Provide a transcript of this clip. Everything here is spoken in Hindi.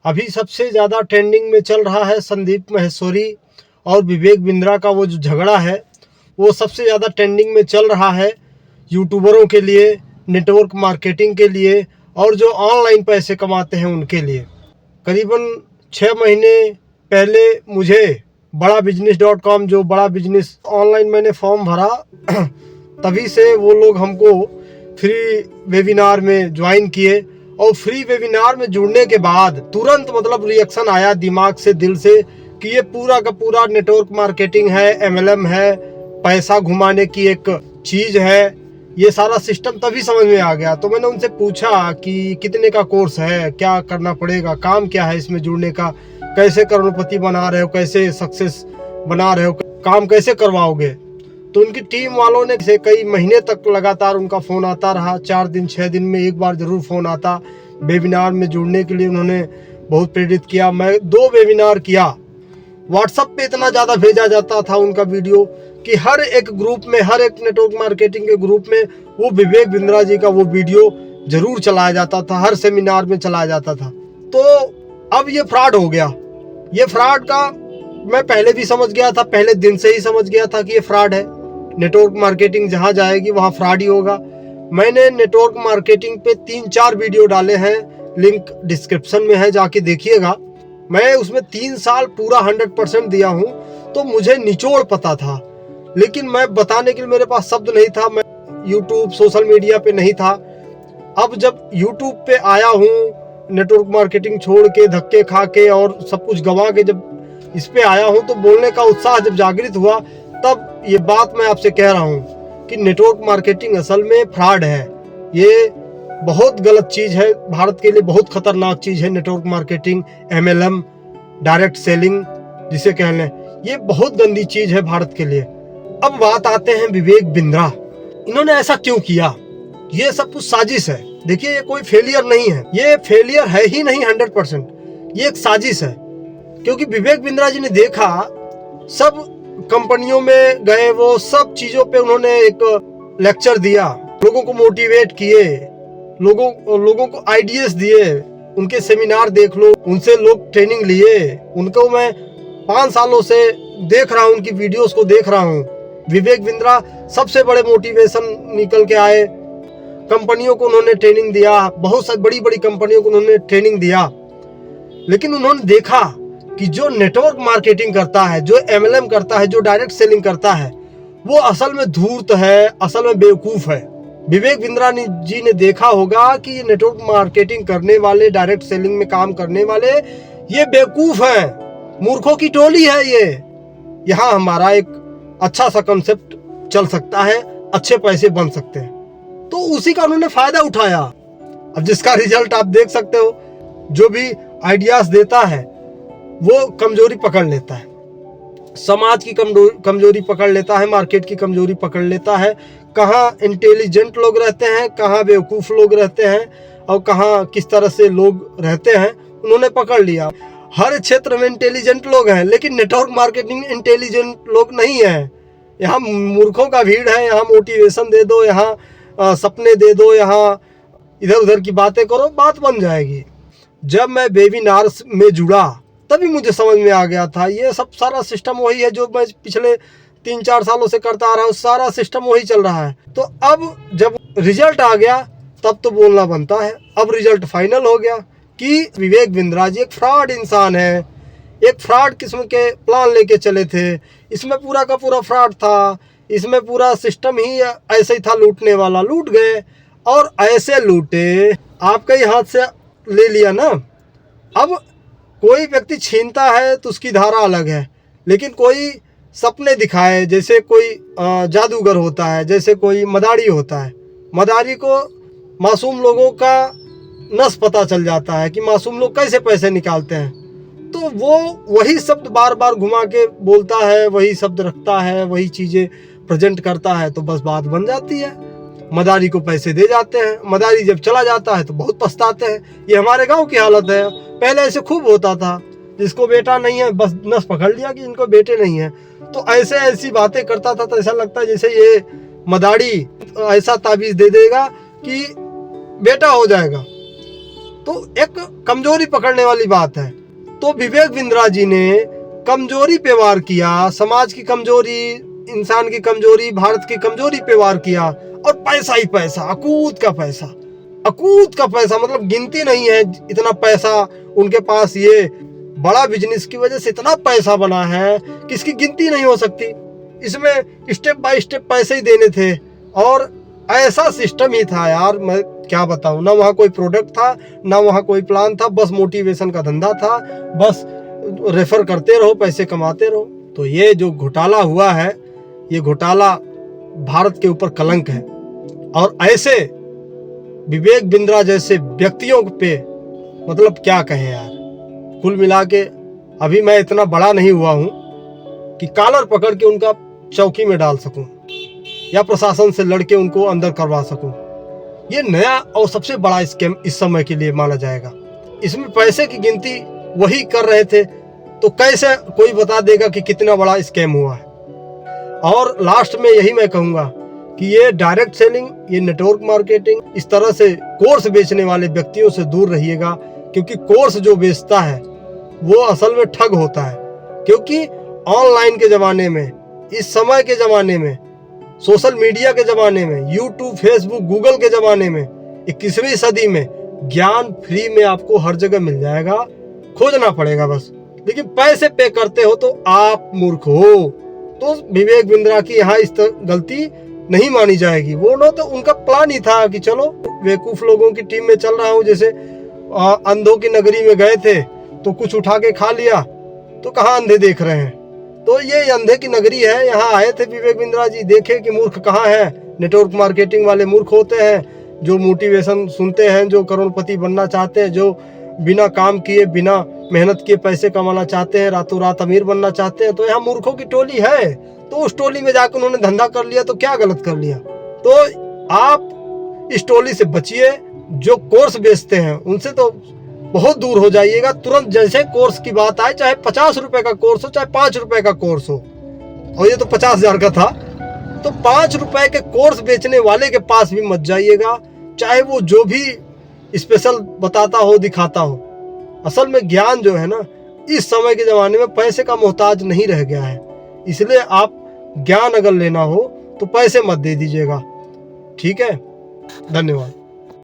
अभी सबसे ज़्यादा ट्रेंडिंग में चल रहा है संदीप माहेश्वरी और विवेक बिंद्रा का वो जो झगड़ा है, वो सबसे ज़्यादा ट्रेंडिंग में चल रहा है यूट्यूबरों के लिए, नेटवर्क मार्केटिंग के लिए और जो ऑनलाइन पैसे कमाते हैं उनके लिए। करीबन 6 महीने पहले मुझे badabusiness.com जो बड़ा बिजनेस ऑनलाइन मैंने फॉर्म भरा तभी से वो लोग हमको फ्री वेबिनार में ज्वाइन किए और फ्री वेबिनार में जुड़ने के बाद तुरंत मतलब रिएक्शन आया दिमाग से, दिल से कि ये पूरा का पूरा नेटवर्क मार्केटिंग है, MLM है, पैसा घुमाने की एक चीज़ है, ये सारा सिस्टम तभी समझ में आ गया। तो मैंने उनसे पूछा कि कितने का कोर्स है, क्या करना पड़ेगा, काम क्या है इसमें जुड़ने का, कैसे करोड़पति बना रहे हो, कैसे सक्सेस बना रहे हो, काम कैसे करवाओगे। तो उनकी टीम वालों ने से कई महीने तक लगातार उनका फ़ोन आता रहा, 4 दिन 6 दिन में एक बार ज़रूर फ़ोन आता। वेबिनार में जुड़ने के लिए उन्होंने बहुत प्रेरित किया। मैं 2 वेबिनार किया। व्हाट्सएप पे इतना ज़्यादा भेजा जाता था उनका वीडियो कि हर एक ग्रुप में, हर एक नेटवर्क मार्केटिंग के ग्रुप में वो विवेक बिंद्रा जी का वो वीडियो ज़रूर चलाया जाता था, हर सेमिनार में चलाया जाता था। तो अब ये फ्रॉड हो गया। ये फ्रॉड का मैं पहले भी समझ गया था, पहले दिन से ही समझ गया था कि ये फ्रॉड है। नेटवर्क मार्केटिंग जहाँ जाएगी वहाँ फ्रॉड ही होगा। मैंने नेटवर्क मार्केटिंग पे 3-4 वीडियो डाले हैं, लिंक डिस्क्रिप्शन में है, जाके देखिएगा। मैं उसमें 3 साल पूरा 100% दिया हूँ, तो मुझे निचोड़ पता था, लेकिन मैं बताने के लिए मेरे पास शब्द नहीं था। मैं यूट्यूब सोशल मीडिया पे नहीं था। अब जब यूट्यूब पे आया हूँ, नेटवर्क मार्केटिंग छोड़ के, धक्के खा के और सब कुछ गंवा के जब इस पे आया हूँ, तो बोलने का उत्साह जब जागृत हुआ, तब ये बात मैं आपसे कह रहा हूँ कि नेटवर्क मार्केटिंग असल में फ्रॉड है। ये बहुत गलत चीज़ है, भारत के लिए बहुत खतरनाक चीज़ है network marketing, MLM, direct selling जिसे कह लें, ये बहुत गंदी चीज़ है भारत के लिए। अब बात आते हैं विवेक बिंद्रा, इन्होंने ऐसा क्यों किया? ये सब कुछ साजिश है। देखिए, ये कोई फेलियर नहीं है, ये फेलियर है ही नहीं 100%, ये एक साजिश है। क्योंकि विवेक बिंद्रा जी ने देखा, सब कंपनियों में गए, वो सब चीज़ों पे उन्होंने एक लेक्चर दिया, लोगों को मोटिवेट किए, लोगों को आइडियाज दिए, उनके सेमिनार देख लो, उनसे लोग ट्रेनिंग लिए। उनको मैं 5 सालों से देख रहा हूँ, उनकी वीडियोस को देख रहा हूँ। विवेक बिंद्रा सबसे बड़े मोटिवेशन निकल के आए। कंपनियों को उन्होंने ट्रेनिंग दिया, बहुत सारी बड़ी बड़ी कंपनियों को उन्होंने ट्रेनिंग दिया, लेकिन उन्होंने देखा कि जो नेटवर्क मार्केटिंग करता है, जो MLM करता है, जो डायरेक्ट सेलिंग करता है, वो असल में धूर्त है, असल में बेवकूफ़ है। विवेक बिंद्रा जी ने देखा होगा कि ये नेटवर्क मार्केटिंग करने वाले, डायरेक्ट सेलिंग में काम करने वाले, ये बेवकूफ़ हैं, मूर्खों की टोली है ये। यहाँ हमारा एक अच्छा सा कंसेप्ट चल सकता है, अच्छे पैसे बन सकते हैं, तो उसी का उन्होंने फ़ायदा उठाया। अब जिसका रिजल्ट आप देख सकते हो, जो भी आइडियाज देता है वो कमजोरी पकड़ लेता है, समाज की कमजोरी पकड़ लेता है, मार्केट की कमजोरी पकड़ लेता है। कहाँ इंटेलिजेंट लोग रहते हैं, कहाँ बेवकूफ़ लोग रहते हैं और कहाँ किस तरह से लोग रहते हैं, उन्होंने पकड़ लिया। हर क्षेत्र में इंटेलिजेंट लोग हैं, लेकिन नेटवर्क मार्केटिंग इंटेलिजेंट लोग नहीं हैं। यहाँ मूर्खों का भीड़ है। यहाँ मोटिवेशन दे दो, यहाँ सपने दे दो, यहाँ इधर उधर की बातें करो, बात बन जाएगी। जब मैं वेबिनार में जुड़ा तभी मुझे समझ में आ गया था, ये सब सारा सिस्टम वही है जो मैं पिछले 3-4 सालों से करता आ रहा हूँ, सारा सिस्टम वही चल रहा है। तो अब जब रिजल्ट आ गया तब तो बोलना बनता है। अब रिजल्ट फाइनल हो गया कि विवेक बिंद्रा जी एक फ्रॉड इंसान है, एक फ्रॉड किस्म के प्लान लेके चले थे। इसमें पूरा का पूरा फ्रॉड था, इसमें पूरा सिस्टम ही ऐसे ही था, लूटने वाला लूट गए। और ऐसे लूटे, आपके ही हाथ से ले लिया ना। अब कोई व्यक्ति छीनता है तो उसकी धारा अलग है, लेकिन कोई सपने दिखाए, जैसे कोई जादूगर होता है, जैसे कोई मदारी होता है, मदारी को मासूम लोगों का नस पता चल जाता है कि मासूम लोग कैसे पैसे निकालते हैं, तो वो वही शब्द बार बार घुमा के बोलता है, वही शब्द रखता है, वही चीज़ें प्रेजेंट करता है, तो बस बात बन जाती है। मदारी को पैसे दे जाते हैं, मदारी जब चला जाता है तो बहुत पछताते हैं। ये हमारे गांव की हालत है। पहले ऐसे खूब होता था, जिसको बेटा नहीं है बस नस पकड़ लिया कि इनको बेटे नहीं है, तो ऐसे ऐसी बातें करता था, तो ऐसा लगता है जैसे ये मदारी ऐसा ताबीज़ दे देगा कि बेटा हो जाएगा। तो एक कमजोरी पकड़ने वाली बात है। तो विवेक बिंद्रा जी ने कमजोरी पे वार किया, समाज की कमजोरी, इंसान की कमजोरी, भारत की कमजोरी पे वार किया, और पैसा ही पैसा, अकूत का पैसा, अकूत का पैसा, मतलब गिनती नहीं है इतना पैसा उनके पास। ये बड़ा बिजनेस की वजह से इतना पैसा बना है कि इसकी गिनती नहीं हो सकती। इसमें स्टेप बाय स्टेप पैसे ही देने थे, और ऐसा सिस्टम ही था यार, मैं क्या बताऊं। ना वहाँ कोई प्रोडक्ट था, ना वहाँ कोई प्लान था, बस मोटिवेशन का धंधा था, बस रेफर करते रहो, पैसे कमाते रहो। तो ये जो घोटाला हुआ है, ये घोटाला भारत के ऊपर कलंक है। और ऐसे विवेक बिंद्रा जैसे व्यक्तियों पे मतलब क्या कहें यार। कुल मिला के अभी मैं इतना बड़ा नहीं हुआ हूँ कि कॉलर पकड़ के उनका चौकी में डाल सकूं या प्रशासन से लड़के उनको अंदर करवा सकूं। ये नया और सबसे बड़ा स्कैम इस समय के लिए माना जाएगा। इसमें पैसे की गिनती वही कर रहे थे, तो कैसे कोई बता देगा कि कितना बड़ा स्कैम हुआ है। और लास्ट में यही मैं कहूँगा कि ये डायरेक्ट सेलिंग, ये नेटवर्क मार्केटिंग, इस तरह से कोर्स बेचने वाले व्यक्तियों से दूर रहिएगा, क्योंकि कोर्स जो बेचता है वो असल में ठग होता है। क्योंकि ऑनलाइन के ज़माने में, इस समय के ज़माने में, सोशल मीडिया के ज़माने में, यूट्यूब, फेसबुक, गूगल के ज़माने में, 21वीं सदी में ज्ञान फ्री में आपको हर जगह मिल जाएगा, खोजना पड़ेगा बस। लेकिन पैसे पे करते हो तो आप मूर्ख हो। तो विवेक बिंद्रा की यहाँ इस गलती नहीं मानी जाएगी। वो ना तो उनका प्लान ही था कि चलो बेवकूफ़ लोगों की टीम में चल रहा हूँ। जैसे अंधों की नगरी में गए थे तो कुछ उठा के खा लिया, तो कहाँ अंधे देख रहे हैं। तो ये अंधे की नगरी है, यहाँ आए थे विवेक बिंद्रा जी, देखे कि मूर्ख कहाँ है। नेटवर्क मार्केटिंग वाले मूर्ख होते हैं, जो मोटिवेशन सुनते हैं, जो करोड़पति बनना चाहते हैं, जो बिना काम किए, बिना मेहनत किए पैसे कमाना चाहते हैं, रातों रात अमीर बनना चाहते हैं। तो यहाँ मूर्खों की टोली है, तो उस टोली में जाकर उन्होंने धंधा कर लिया, तो क्या गलत कर लिया। तो आप इस टोली से बचिए। जो कोर्स बेचते हैं उनसे तो बहुत दूर हो जाइएगा तुरंत। जैसे कोर्स की बात आए, चाहे 50 रुपए का कोर्स हो, चाहे 5 रुपए का कोर्स हो, और ये तो 50,000 का था, तो 5 रुपए के कोर्स बेचने वाले के पास भी मत जाइएगा, चाहे वो जो भी स्पेशल बताता हो, दिखाता हो। असल में ज्ञान जो है ना, इस समय के ज़माने में पैसे का मोहताज नहीं रह गया है। इसलिए आप ज्ञान अगर लेना हो तो पैसे मत दे दीजिएगा। ठीक है, धन्यवाद।